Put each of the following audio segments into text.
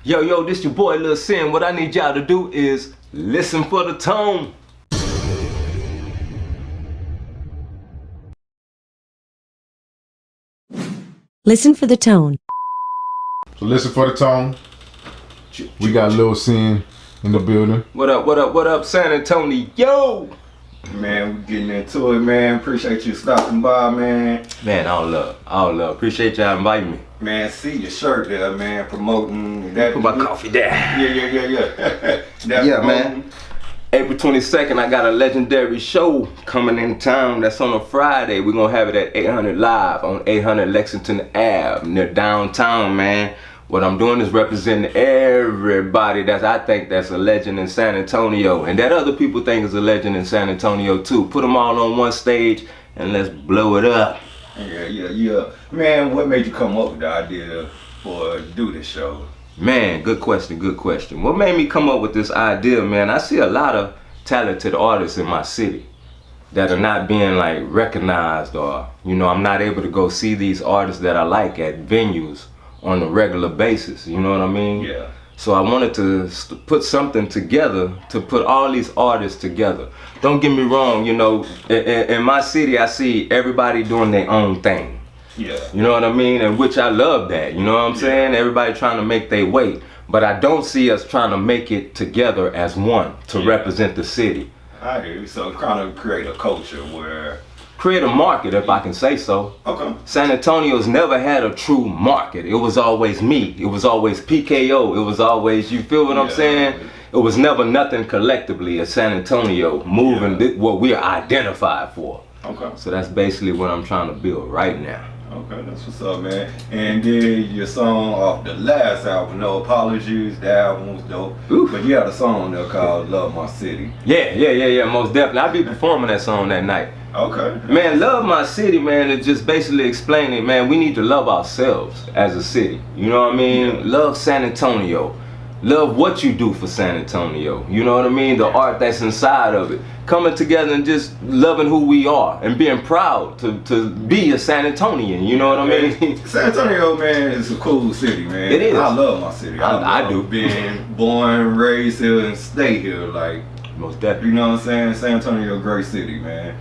Yo, this your boy Lil Sin. What I need y'all to do is listen for the tone. Listen for the tone. So listen for the tone. We got Lil Sin in the building. What up, San Antonio? Yo! Man, we getting into it, man. Appreciate you stopping by, man. Man, all love. Appreciate y'all inviting me. Man, see your shirt there, man, promoting that. Put my coffee there. Yeah. Yeah, man. April 22nd, I got a legendary show coming in town. That's on a Friday. We're gonna have it at 800 Live on 800 Lexington Ave near downtown, man. What I'm doing is representing everybody I think that's a legend in San Antonio, and that other people think is a legend in San Antonio too. Put them all on one stage and let's blow it up. Yeah. Man, what made you come up with the idea for do this show? Man, good question. What made me come up with this idea, man? I see a lot of talented artists in my city that are not being like recognized, or I'm not able to go see these artists that I like at venues on a regular basis, you know what I mean? Yeah. So I wanted to put something together to put all these artists together. Don't get me wrong, in my city I see everybody doing their own thing. Yeah. You know what I mean? And which I love that, you know what I'm saying? Everybody trying to make their way. But I don't see us trying to make it together as one to represent the city. I hear you. So kind of create a culture where... Create a market, if I can say so. Okay. San Antonio's never had a true market. It was always me. It was always PKO. It was always, you feel what I'm saying? It was never nothing collectively as San Antonio moving what we're identified for. Okay. So that's basically what I'm trying to build right now. Okay, that's what's up, man. And then your song off the last album, No Apologies, the album was dope. Oof. But you had a song there called Love My City. Yeah, most definitely. I'll be performing that song that night. Okay. Man, Love My City, man, is just basically explaining, man, we need to love ourselves as a city. You know what I mean? Yeah. Love San Antonio. Love what you do for San Antonio. You know what I mean? The art that's inside of it. Coming together and just loving who we are and being proud to be a San Antonian. You know what I mean? San Antonio, man, is a cool city, man. It is. I love my city. I love do. Being born, raised here, and stay here. Like, Most definitely. you know what I'm saying? San Antonio, a great city, man.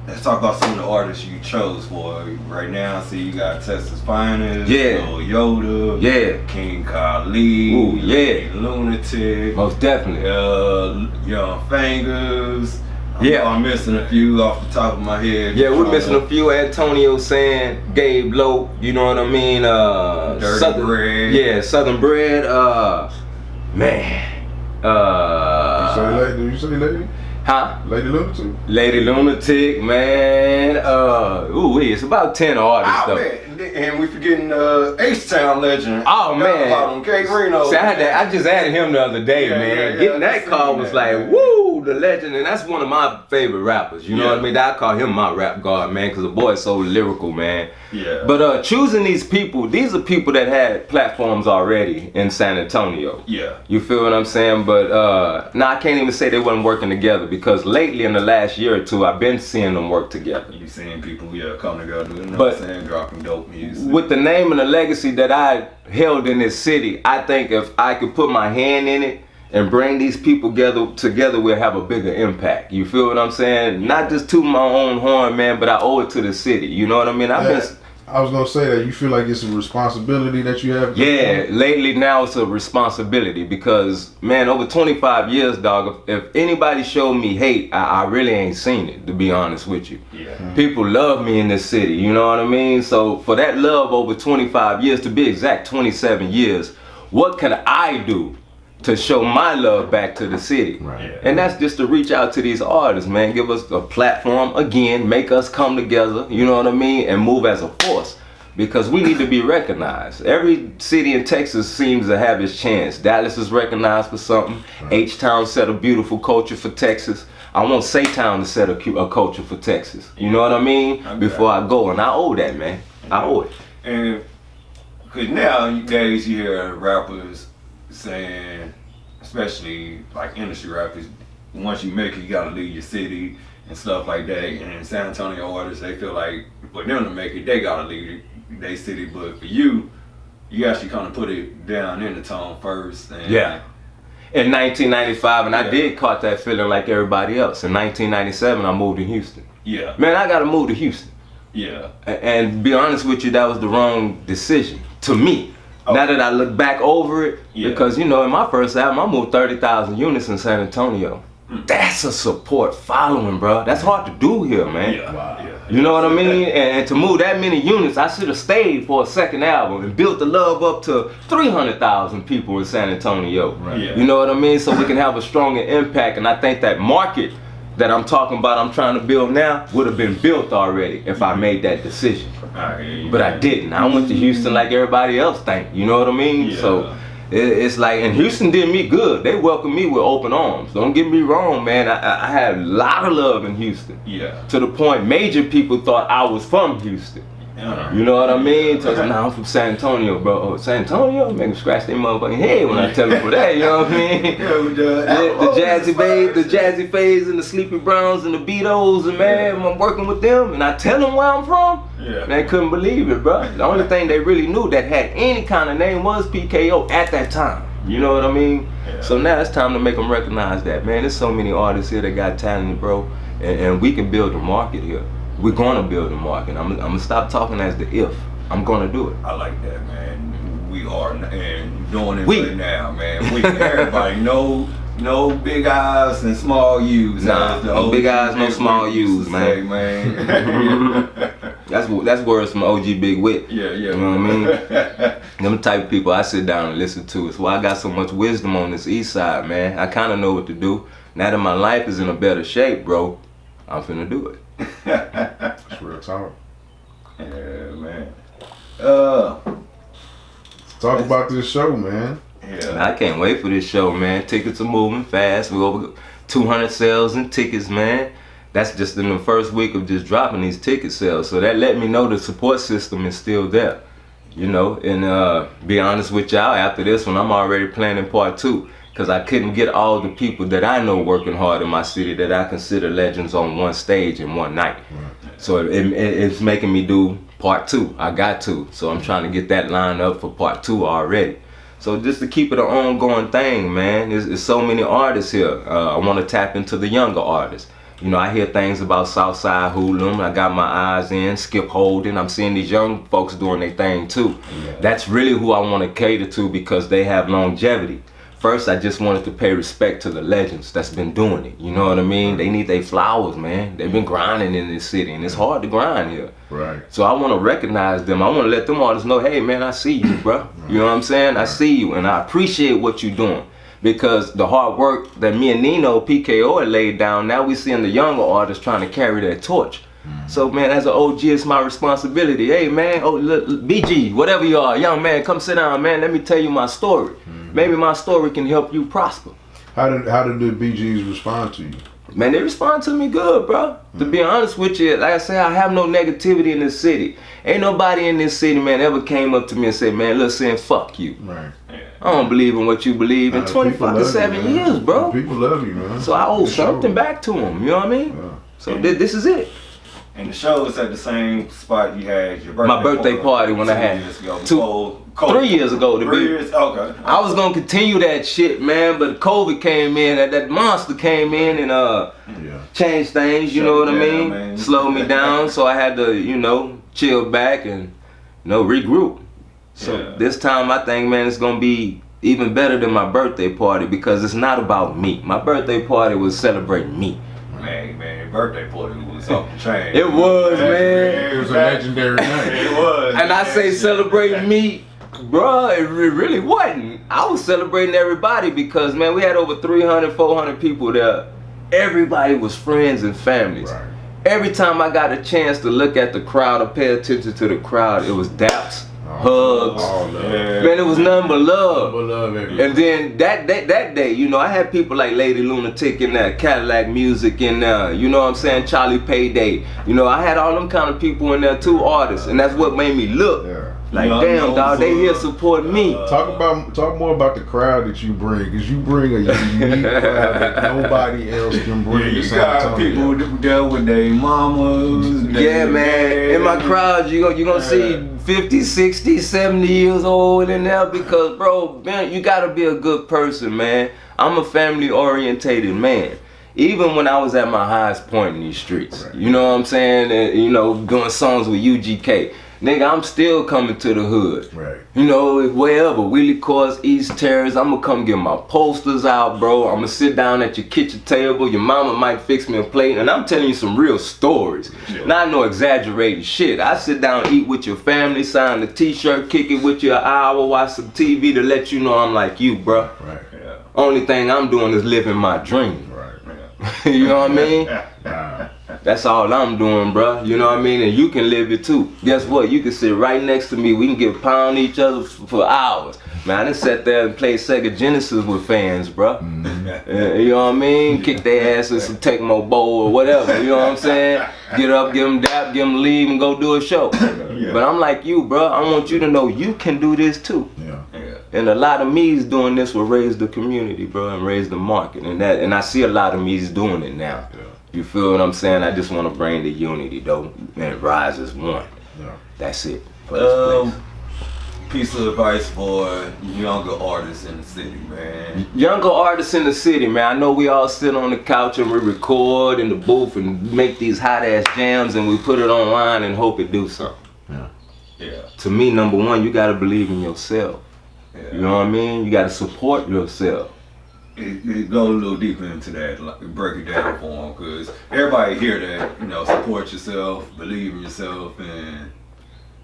Let's talk about some of the artists you chose for right now. See, you got Texas Finest, Yeah. Lil Yoda, Yeah. King Khalid, Ooh, yeah. Lunatic, Most definitely. Young Fingers. Yeah. I'm missing a few off the top of my head. Yeah, we're missing a few. Antonio Sand, Gabe Lowe, you know what I mean? Dirty Southern Bread. Yeah, Southern Bread. Man. Did you say lady? Huh? Lady Lunatic? Lady Lunatic, man. It's about 10 artists though. Man. And we forgetting H-Town legend. Oh, man. About him, K Reno. See, I just added him the other day, man. Yeah, Getting that I call seen was that, like, man. woo, the legend. And that's one of my favorite rappers. You know Yeah. what I mean? I call him my rap god, man, because the boy is so lyrical, man. Yeah. But choosing these people, these are people that had platforms already in San Antonio. Yeah. You feel what I'm saying? But I can't even say they wasn't working together, because lately in the last year or two, I've been seeing them work together. You seeing people, come together, you know But- what I'm saying, dropping dope music. With the name and the legacy that I held in this city, I think if I could put my hand in it and bring these people together, we'll have a bigger impact. You feel what I'm saying? Not just to my own horn, man, but I owe it to the city. You know what I mean? I was gonna say that you feel like it's a responsibility that you have. Yeah, lately now it's a responsibility, because, man, over 25 years, dog, if anybody showed me hate, I really ain't seen it, to be honest with you. Yeah. People love me in this city, you know what I mean? So for that love over 25 years, to be exact, 27 years, what can I do to show my love back to the city? Right. Yeah. And that's just to reach out to these artists, man. Give us a platform, again, make us come together, you know what I mean, and move as a force, because we need to be recognized. Every city in Texas seems to have its chance. Dallas is recognized for something. Right. H-Town set a beautiful culture for Texas. I want Say-Town to set a culture for Texas. You know what I mean? Okay. Before I go, and I owe that, man. I owe it. And because nowadays you hear rappers saying, especially like industry rappers, once you make it, you gotta leave your city and stuff like that. And San Antonio artists, they feel like for them to make it, they gotta leave their city. But for you, you actually kind of put it down in the tone first. And Yeah. In 1995, and I Yeah. did caught that feeling like everybody else. In 1997, I moved to Houston. Yeah. Man, I gotta move to Houston. Yeah. And to be honest with you, that was the wrong decision to me. Now that I look back over it, Yeah. because you know, in my first album, I moved 30,000 units in San Antonio. That's a support following, bro. That's hard to do here, man. Yeah. Wow. Yeah. You know what I mean? And to move that many units, I should have stayed for a second album and built the love up to 300,000 people in San Antonio. Right. Yeah. You know what I mean? So we can have a stronger impact. And I think that market that I'm talking about, I'm trying to build now, would have been built already if I made that decision. I hear you. But I didn't. I went to Houston like everybody else think. You know what I mean? Yeah. So it's like, and Houston did me good. They welcomed me with open arms. Don't get me wrong, man. I had a lot of love in Houston. Yeah. To the point major people thought I was from Houston. You know what I mean? So now I'm from San Antonio, bro. Oh, San Antonio? Make them scratch their motherfucking head when I tell them for that, you know what I mean? The Jazzy Bays, the Jazzy Fays and the Sleepy Browns and the Beatos, and man, I'm working with them and I tell them where I'm from. Yeah. They couldn't believe it, bro. The only thing they really knew that had any kind of name was PKO at that time. You know what I mean? Yeah. So now it's time to make them recognize that, man. There's so many artists here that got talent, bro, and we can build a market here. We're gonna build a market. I'm gonna stop talking as the if. I'm gonna do it. I like that, man. We are and doing it We. right now, man. We everybody no big eyes and small U's. Nah, as the no OG big eyes, no Big small Wit used U's, to man. say, man. That's words from OG Big Wit. Yeah, yeah. You know what I mean? Them the type of people I sit down and listen to. It's why I got so much wisdom on this east side, man. I kind of know what to do. Now that my life is in a better shape, bro, I'm finna do it. That's real talk. Yeah, man. Talk about this show, man. Yeah. I can't wait for this show, man. Tickets are moving fast. We're over 200 sales in tickets, man. That's just in the first week of just dropping these ticket sales. So that let me know the support system is still there. You know, and be honest with y'all, after this one, I'm already planning part 2. Because I couldn't get all the people that I know working hard in my city that I consider legends on one stage in one night. So it's making me do part 2. I got to. So I'm trying to get that lined up for part 2 already. So just to keep it an ongoing thing, man. There's so many artists here. I want to tap into the younger artists. You know, I hear things about Southside Hoodlum. I got my eyes in, Skip Holden. I'm seeing these young folks doing their thing too. Yeah. That's really who I want to cater to because they have longevity. First, I just wanted to pay respect to the legends that's been doing it. You know what I mean? They need their flowers, man. They've been grinding in this city, and it's hard to grind here. Right. So I want to recognize them. I want to let them artists know, hey, man, I see you, bro. You know what I'm saying? I see you, and I appreciate what you're doing. Because the hard work that me and Nino, PKO, had laid down, now we seeing the younger artists trying to carry that torch. So, man, as an OG, it's my responsibility. Hey, man, look, BG, whatever you are, young man, come sit down, man. Let me tell you my story. Maybe my story can help you prosper. How did the BGs respond to you? Man, they respond to me good, bro. To be honest with you, like I say, I have no negativity in this city. Ain't nobody in this city, man, ever came up to me and said, man, look, saying fuck you. Right. I don't believe in what you believe in. 27 years, bro. People love you, man. So I owe something back to them, you know what I mean? Yeah. So this is it. And the show is at the same spot you had your birthday My birthday party when I had 3 years ago to 3 be. years? Okay. I was gonna continue that shit, man, but COVID came in, that monster came in and changed things, you know what I mean? Man. Slowed me down, so I had to, you know, chill back and, you know, regroup. So this time I think, man, it's gonna be even better than my birthday party because it's not about me. My birthday party was celebrating me. Man, birthday party was off the chain. It was, man. It was a legendary night. It was. And I say celebrating me, bruh, it really wasn't. I was celebrating everybody because, man, we had over 300, 400 people there. Everybody was friends and families. Right. Every time I got a chance to look at the crowd or pay attention to the crowd, it was daps, hugs. All love. Man, it was nothing but love. Love everywhere. And then that day, you know, I had people like Lady Lunatic in there, Cadillac Music in there, you know what I'm saying, Charlie Payday. You know, I had all them kind of people in there too, artists, and that's what made me look Like, Young damn, dog, they Nova, here supporting me. Talk more about the crowd that you bring, because you bring a unique crowd that nobody else can bring. Yeah, to you San got Antonio. people there with their mamas. Yeah, man. In my crowd, you gonna see 50, 60, 70 years old in there because, bro, man, you gotta be a good person, man. I'm a family-orientated man. Even when I was at my highest point in these streets, you know what I'm saying? And, you know, doing songs with UGK. Nigga, I'm still coming to the hood. Right. You know, wherever, Wheelie Courts, East Terrace, I'm gonna come get my posters out, bro. I'm gonna sit down at your kitchen table. Your mama might fix me a plate, and I'm telling you some real stories. Yeah. Not no exaggerated shit. I sit down, eat with your family, sign the t-shirt, kick it with you an hour, watch some TV to let you know I'm like you, bro. Right. Yeah. Only thing I'm doing is living my dream. Right. You know what I mean? Wow. That's all I'm doing, bro. You know what I mean? And you can live it too. Guess what? You can sit right next to me. We can get pound each other for hours. Man, I done sat there and played Sega Genesis with fans, bro. You know what I mean? Kick their ass with some Tecmo Bowl or whatever. You know what I'm saying? Get up, give them dap, give them leave, and go do a show. Yeah. But I'm like you, bro. I want you to know you can do this too. Yeah. Yeah. And a lot of me's doing this will raise the community, bro, and raise the market. And I see a lot of me's doing it now. Yeah. You feel what I'm saying? I just want to bring the unity, though, and rise as one. Yeah. That's it. For this place. Piece of advice for younger artists in the city, man. Younger artists in the city, man. I know we all sit on the couch and we record in the booth and make these hot ass jams and we put it online and hope it do something. Yeah. Yeah. To me, number one, you gotta believe in yourself. Yeah. You know what I mean? You gotta support yourself. It goes a little deeper into that, like break it down for them, because everybody hear that, you know, support yourself, believe in yourself,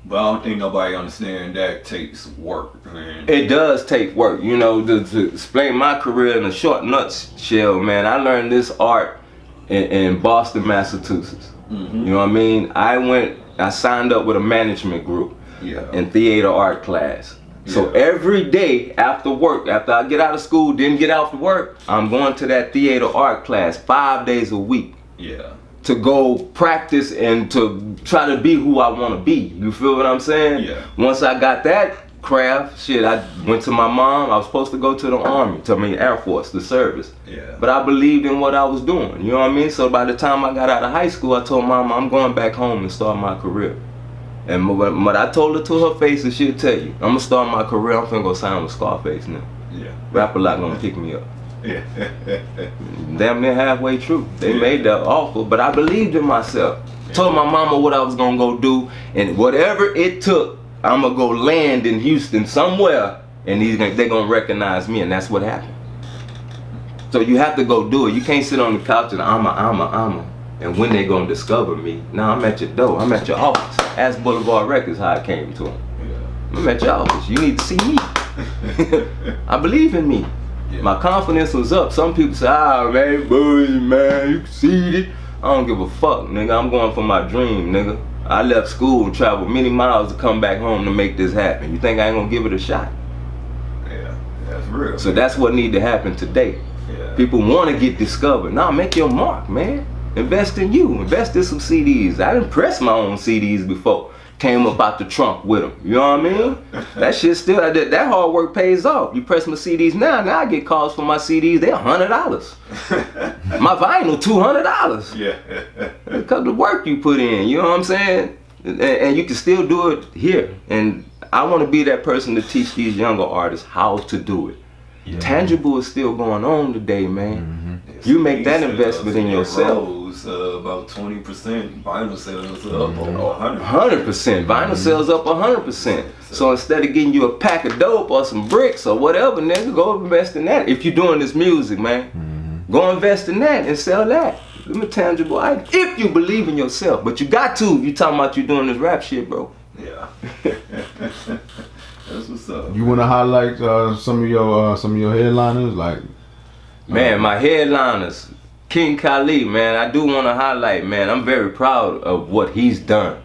but I don't think nobody understand that takes work, man. It does take work, you know, to explain my career in a short nutshell, man. I learned this art in Boston, Massachusetts. Mm-hmm. You know what I mean? I signed up with a management group Yeah. in theater art class. So Yeah. every day after work, after I get out of school, didn't get out to work, I'm going to that theater art class 5 days a week Yeah. to go practice and to try to be who I want to be. You feel what I'm saying? Yeah. Once I got that craft, shit, I went to my mom. I was supposed to go to the Army, Air Force, the service. Yeah. But I believed in what I was doing. You know what I mean? So by the time I got out of high school, I told mom I'm going back home and start my career. And what I told her to her face, and she'll tell you, I'm gonna start my career. I'm finna go sign with Scarface now. Yeah. Rapper lot gonna pick me up. Yeah. Damn near halfway through. They made that offer, but I believed in myself. Told my mama what I was gonna go do, and whatever it took, I'm gonna go land in Houston somewhere, and they're gonna recognize me, and that's what happened. So you have to go do it. You can't sit on the couch and and when they gonna discover me? Now I'm at your door. I'm at your office. Ask Boulevard Records how I came to them. I'm at your office. You need to see me. I believe in me. Yeah. My confidence was up. Some people say, man, bullshit, man, you conceited. I don't give a fuck, nigga. I'm going for my dream, nigga. I left school and traveled many miles to come back home to make this happen. You think I ain't gonna give it a shot? Yeah. That's real. So that's what need to happen today. Yeah. People want to get discovered. Nah, make your mark, man. Invest in you. Invest in some CDs. I done pressed my own CDs before. Came up out the trunk with them. You know what I mean? That shit still, that hard work pays off. You press my CDs now I get calls for my CDs. They're $100. My vinyl, $200. Yeah. Because of the work you put in. You know what I'm saying? And you can still do it here. And I want to be that person to teach these younger artists how to do it. Yeah. Tangible is still going on today, man. Mm-hmm. You make that investment in yourself. Rose, about 20%. Vinyl sales up 100%. 100%. Vinyl sales up 100%. So instead of getting you a pack of dope or some bricks or whatever, nigga, go invest in that. If you're doing this music, man, go invest in that and sell that. Give me a tangible item. If you believe in yourself, but you got to. You talking about you doing this rap shit, bro. Yeah. That's what's up. You want to highlight some of your headliners, like? Man, my headliners, King Khalid, man. I do want to highlight, man. I'm very proud of what he's done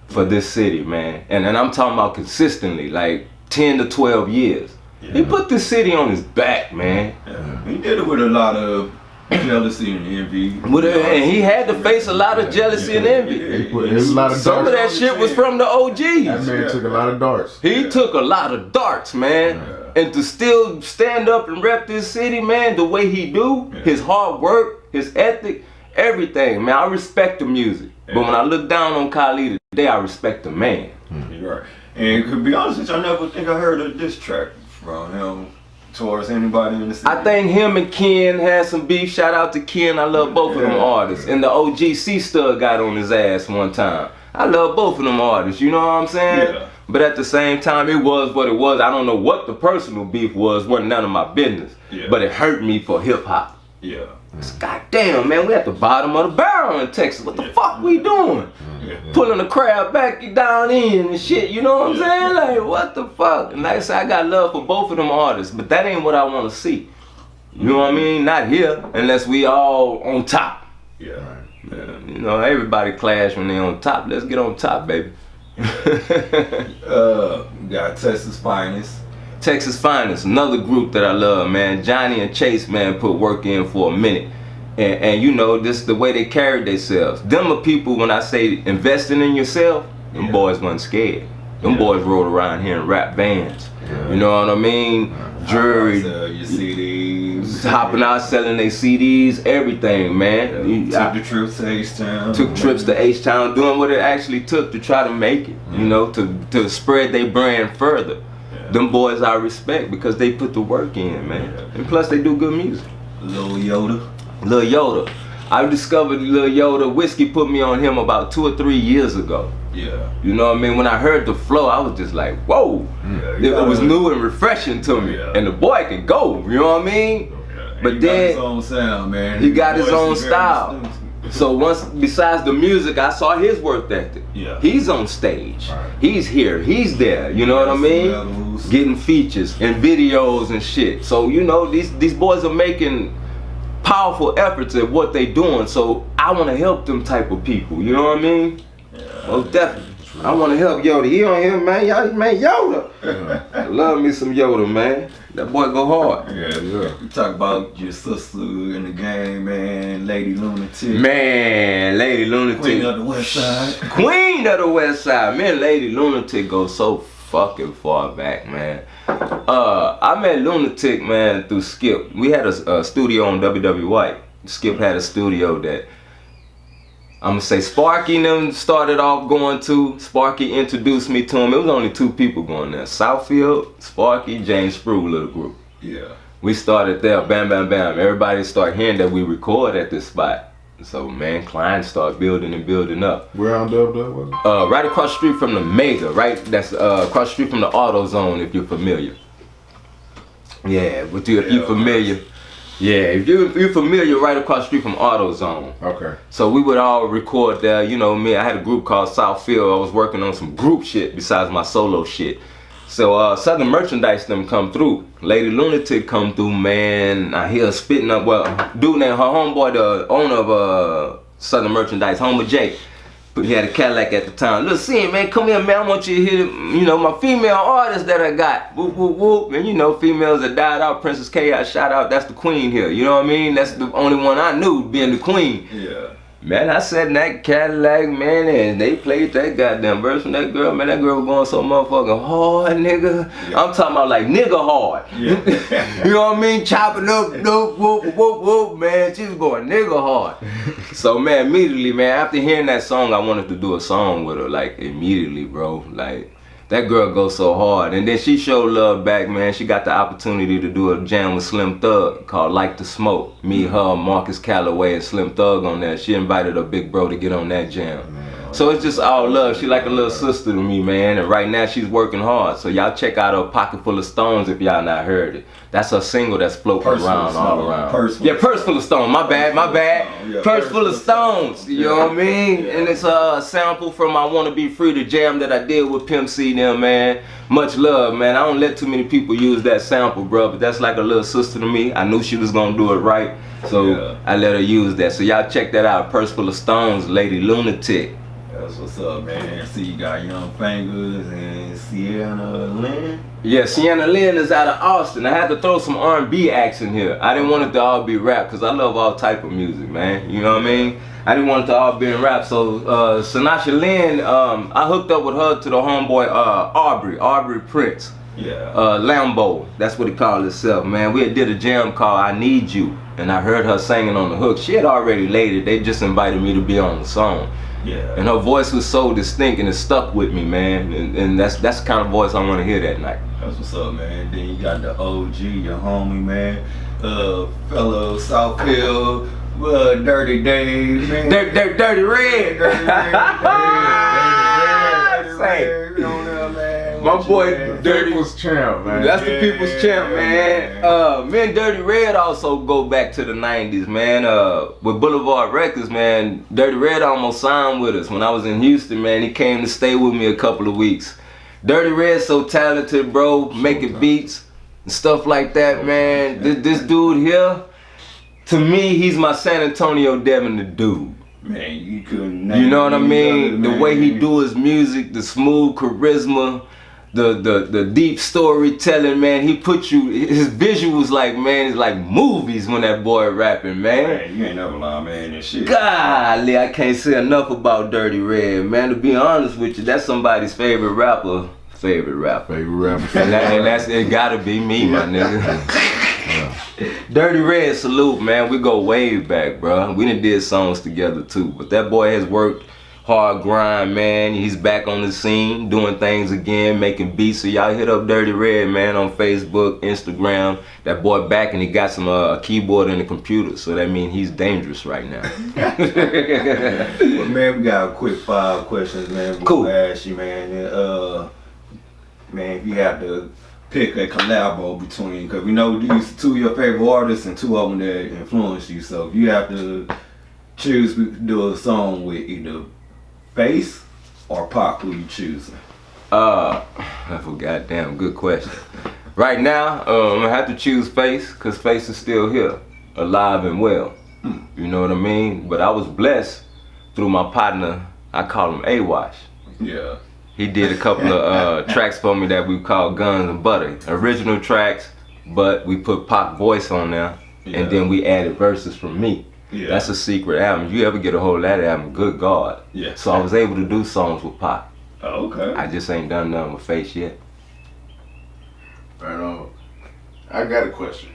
for this city, man. And I'm talking about consistently, like 10 to 12 years. Yeah. He put this city on his back, man. Yeah. He did it with a lot of jealousy and envy. And he had to face a lot of jealousy and envy. There's a lot of Some of that darts. shit was from the That OGs. man took a lot of darts. He took a lot of darts, man. And to still stand up and rep this city, man, the way he do, his hard work, his ethic, everything, man. I respect the music. But when I look down on Khalid today, I respect the man. You're right. And to be honest with you, I never think I heard a diss track from him towards anybody in the city. I think him and Ken had some beef. Shout out to Ken. I love both of them artists. And the OGC Stud got on his ass one time. I love both of them artists. You know what I'm saying? Yeah. But at the same time, it was what it was. I don't know what the personal beef was. Wasn't none of my business. Yeah. But it hurt me for hip hop. Yeah. God damn, man, we at the bottom of the barrel in Texas. What the fuck we doing? Pulling the crowd back down in and shit, you know what I'm saying? Like, what the fuck? And like I said, I got love for both of them artists, but that ain't what I want to see. You know what I mean? Not here, unless we all on top. Yeah. You know, everybody clash when they on top. Let's get on top, baby. We got Texas Finest. Texas Finest, another group that I love, man. Johnny and Chase, man, put work in for a minute. And you know, this the way they carried themselves. Them are people, when I say investing in yourself, them boys wasn't scared. Them boys rode around here in rap bands. You know what I mean? Jewelry, Your CDs. hopping out, selling their CDs, everything, man. Took the trips to H-Town. Took trips to H-Town, doing what it actually took to try to make it, you know, to spread their brand further. Them boys I respect because they put the work in, man. And plus they do good music. Lil Yoda. Lil Yoda. I discovered Lil Yoda. Whiskey put me on him about 2 or 3 years ago. Yeah. You know what I mean? When I heard the flow, I was just like, whoa. It was new and refreshing to me. And the boy can go, you know what I mean? But he then got his own sound, man. he got his voice own is very style. distinct. So once, besides the music, I saw his work ethic. Yeah. He's on stage. He's here. He's there. You know what I mean? Medals. Getting features and videos and shit. So you know these boys are making powerful efforts at what they doing. So I want to help them type of people. You know what I mean? Most definitely. I want to help Yoda. He on here, man. Y'all, man, Yoda. I love me some Yoda, man. That boy go hard. Yeah. You talk about your sister in the game, man. Lady Lunatic. Man, Lady Lunatic. Queen of the West Side. Queen of the West Side. Man, Lady Lunatic goes so fucking far back, man. I met Lunatic, man, through Skip. We had a studio on WW White. Skip had a studio that I'm gonna say Sparky and them started off going to. Sparky introduced me to him. It was only 2 people going there. Southfield, Sparky, James Sprue, little group. Yeah. We started there, bam, bam, bam. Everybody started hearing that we record at this spot. So, man, clients start building and building up. Where on WW was it? Right across the street from the Mega, right? That's across the street from the Auto Zone, if you're familiar. Yeah, but if you're familiar. Yeah, if you're familiar, right across the street from Auto Zone. Okay. So we would all record there. You know me, I had a group called Southfield. I was working on some group shit besides my solo shit. So Southern Merchandise them come through. Lady Lunatic come through, man. I hear her spitting up, well, dude named her homeboy, the owner of Southern Merchandise, Homer J. But he had a Cadillac at the time. Look, see, man, come here, man. I want you to hear, you know, my female artists that I got. Whoop, whoop, whoop. And you know, females that died out. Princess Chaos, shout out. That's the queen here. You know what I mean? That's the only one I knew being the queen. Yeah. Man, I sat in that Cadillac, man, and they played that goddamn verse from that girl. Man, that girl was going so motherfucking hard, nigga. Yeah. I'm talking about like nigga hard. Yeah. You know what I mean? Chopping up, whoop, whoop, whoop, whoop, man. She was going nigga hard. So, man, immediately, man, after hearing that song, I wanted to do a song with her, like, immediately, bro. Like, that girl goes so hard. And then she showed love back, man. She got the opportunity to do a jam with Slim Thug called Like the Smoke. Me, her, Marcus Calloway, and Slim Thug on that. She invited her big bro to get on that jam. So it's just all love. She like a little sister to me, man. And right now she's working hard. So y'all check out her Pocket Full of Stones if y'all not heard it. That's her single that's floating around all around. Purse Full of Stones. My bad. Yeah, Purse Full of Stones. You know what I mean? Yeah. And it's a sample from I Wanna Be Free, the jam that I did with Pimp C them, man. Much love, man. I don't let too many people use that sample, bro. But that's like a little sister to me. I knew she was gonna do it right. So I let her use that. So y'all check that out. Purse Full of Stones, Lady Lunatic. That's what's up, man. See, you got Young Fingers and Sienna Lynn. Yeah, Sienna Lynn is out of Austin. I had to throw some R&B acts in here. I didn't want it to all be rap because I love all type of music, man. You know what I mean? I didn't want it to all be in rap. So Sanasha Lynn, I hooked up with her to the homeboy Aubrey Prince. Yeah. Lambo, that's what he called himself, man. We did a jam called I Need You, and I heard her singing on the hook. She had already laid it. They just invited me to be on the song. Yeah. And her voice was so distinct and it stuck with me, man. And that's the kind of voice I want to hear that night. That's what's up, man. Then you got the OG, your homie, man. Fellow South Hill, Dirty Dave, man. Dirty Red. My boy Dirty People's champ, man. That's the people's champ, man. Me and Dirty Red also go back to the 90s, man. With Boulevard Records, man. Dirty Red almost signed with us when I was in Houston, man. He came to stay with me a couple of weeks. Dirty Red's so talented, bro, making beats and stuff like that, man. This dude here, to me, he's my San Antonio Devin the dude. Man, you couldn't. You know what I mean? The way he do his music, the smooth charisma, the deep storytelling, man. He put you, his visuals like, man, it's like movies when that boy rapping, man. Man, you ain't never lying, man, and shit. Golly, I can't say enough about Dirty Red, man. To be honest with you, that's somebody's favorite rapper. And that's, it gotta be me, my nigga. Dirty Red, salute, man. We go way back, bro. We done did songs together too, but that boy has worked hard grind, man. He's back on the scene, doing things again, making beats. So y'all hit up Dirty Red, man, on Facebook, Instagram. That boy back, and he got some a keyboard and a computer. So that means he's dangerous right now. Well, man, we got a quick 5 questions, man. Cool. Ask you, man. Man, if you have to pick a collabo between, because we know these 2 of your favorite artists and 2 of them that influenced you. So if you have to choose to do a song with either Face or Pac, who you choosing? That's a goddamn good question. Right now, I'm gonna have to choose Face, cause Face is still here, alive and well. You know what I mean? But I was blessed through my partner. I call him A-Wash. Yeah. He did a couple of tracks for me that we call Guns and Butter. Original tracks, but we put Pac voice on there, and then we added verses from me. Yeah. That's a secret album. If you ever get a hold of that album, good God. Yeah. So I was able to do songs with Pac. Oh, okay. I just ain't done nothing with Face yet. Right on. I got a question.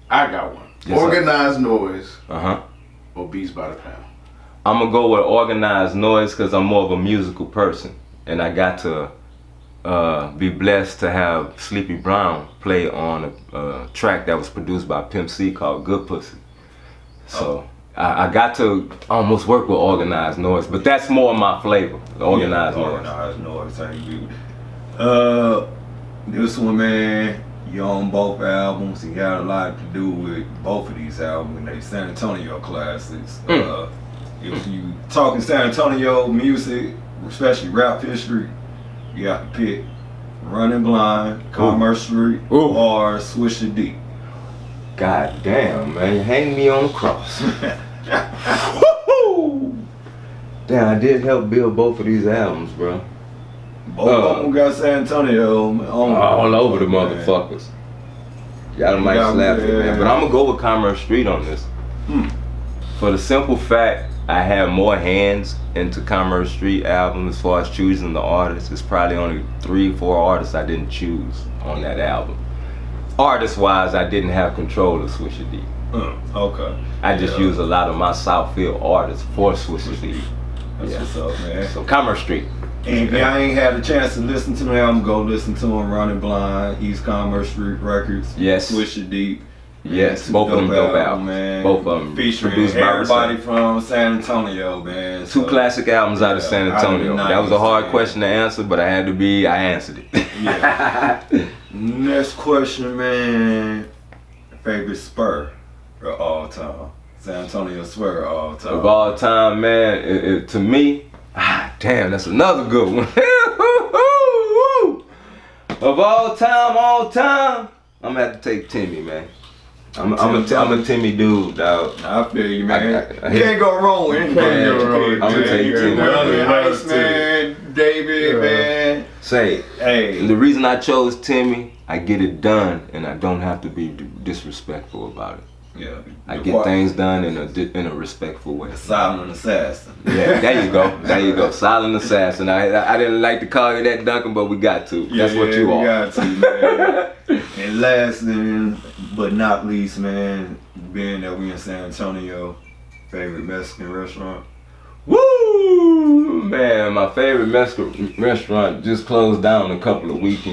I got one. Yes, sir. Organized Noise Uh-huh. or Beats by the Pound? I'm gonna go with Organized Noise because I'm more of a musical person. And I got to be blessed to have Sleepy Brown play on a track that was produced by Pimp C called Good Pussy. So I got to almost work with Organized Noise, but that's more my flavor, the Organized Noise. Organized Noise, thank you. This one, man, you on both albums. You got a lot to do with both of these albums, and they San Antonio classics. If you talking San Antonio music, especially rap history, you have to pick Running Blind, Commerce Street, or Swisher D. God damn, man, hang me on the cross. Damn, I did help build both of these albums, bro. Both of them got San Antonio on all over the motherfuckers. Y'all might slap it, man. But I'm gonna go with Commerce Street on this. For the simple fact, I have more hands into Commerce Street album as far as choosing the artists. It's probably only 3-4 artists I didn't choose on that album. Artist-wise, I didn't have control of Swisher D. Okay. I just used a lot of my Southfield artists for Swisher D. That's what's up, man. So Commerce Street. And if y'all ain't had a chance to listen to them, go listen to them. Running Blind, East Commerce Street Records. Yes. Swisher D. Yes, both of them dope albums, man. Both of them featuring produced by everybody from San Antonio, man. Two classic albums out of San Antonio. That was a hard question to answer, but I answered it. Yeah. Next question, man. Favorite Spur of all time? San Antonio Spur of all time. Of all time, man, to me, damn, that's another good one. Of all time, I'm gonna have to take Timmy, man. I'm a Timmy dude, dog. I feel you, man. I You can't go wrong with anything. Can't go wrong with I'm gonna tell you, Timmy. Ice, man, David, man. Say, Hey. the reason I chose Timmy, I get it done, and I don't have to be disrespectful about it. Yeah. I get things done in a respectful way. Silent assassin. Yeah, there you go. There you go. Silent assassin. I didn't like to call you that, Duncan, but we got to. That's what you we are. got to, man. And last but not least, man, being that we in San Antonio, favorite Mexican restaurant. Woo! Man, my favorite Mexican restaurant just closed down a couple of months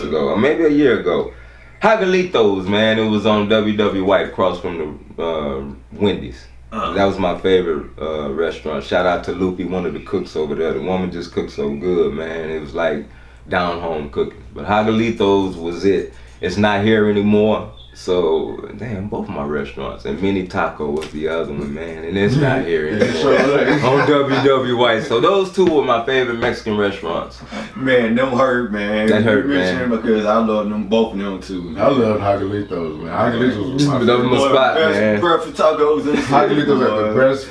ago, or maybe a year ago. Jagalitos, man. It was on WW White across from the Wendy's. That was my favorite restaurant. Shout out to Lupe, one of the cooks over there. The woman just cooked so good, man. It was like down home cooking. But Jagalitos was it. It's not here anymore. So, damn, both my restaurants. And Mini Taco was the other one, man. And it's not here anymore. On WW White. So those two were my favorite Mexican restaurants. Man, them hurt, man. That hurt, man. Because I love them, both of them too. Man. I love Jagalitos, man. Jagalitos was my That was my favorite. spot, best man. breakfast tacos in the city. Jagalitos are the best.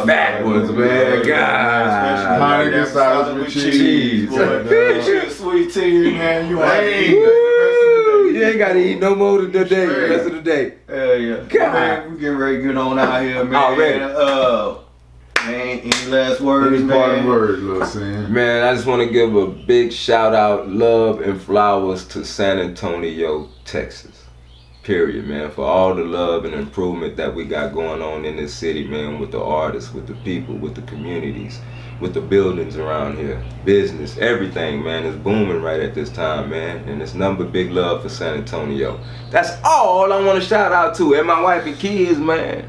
Fat ones, man. God. Heineken salad with cheese. Boy, get you a sweet tea, man. You ain't Hey. eat that the rest of the day. You ain't gotta eat no more than the day, the rest of the day. Yeah. God. Man, we getting ready to get on out here, man. Already. Man, any last words, Any man? parting words, Lil Sin? Man, I just want to give a big shout out, love and flowers to San Antonio, Texas. Period, man, for all the love and improvement that we got going on in this city, man, with the artists, with the people, with the communities, with the buildings around here, business, everything, man, is booming right at this time, man, and it's nothing but big love for San Antonio. That's all I want to shout out to, and my wife and kids, man,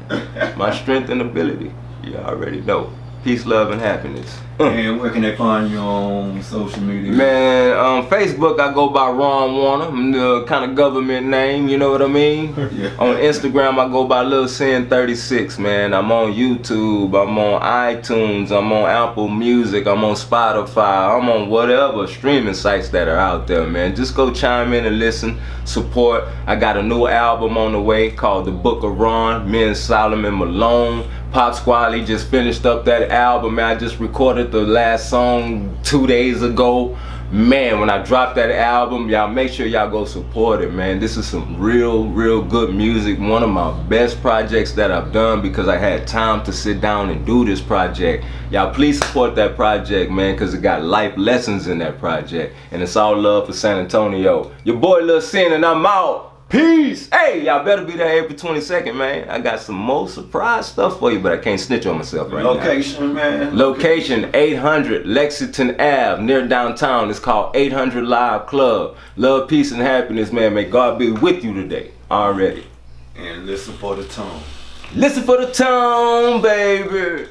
my strength and ability, you already know. Peace, love, and happiness. And where can they find you on social media? Man, on Facebook I go by Ron Warner, the kind of government name, you know what I mean? Yeah. On Instagram I go by Lil Sin 36, man. I'm on YouTube, I'm on iTunes, I'm on Apple Music, I'm on Spotify, I'm on whatever streaming sites that are out there, man. Just go chime in and listen, support. I got a new album on the way called The Book of Ron, me and Solomon Malone. Pop Squally just finished up that album, man. I just recorded the last song 2 days ago. Man, when I drop that album, y'all make sure y'all go support it, man. This is some real good music. One of my best projects that I've done because I had time to sit down and do this project. Y'all please support that project, man, because it got life lessons in that project. And it's all love for San Antonio. Your boy Lil Sin and I'm out. Peace! Hey, y'all better be there April 22nd, man. I got some more surprise stuff for you, but I can't snitch on myself right Location, man. Location 800 Lexington Ave, near downtown. It's called 800 Live Club. Love, peace, and happiness, man. May God be with you today. Already. And listen for the tone. Listen for the tone, baby.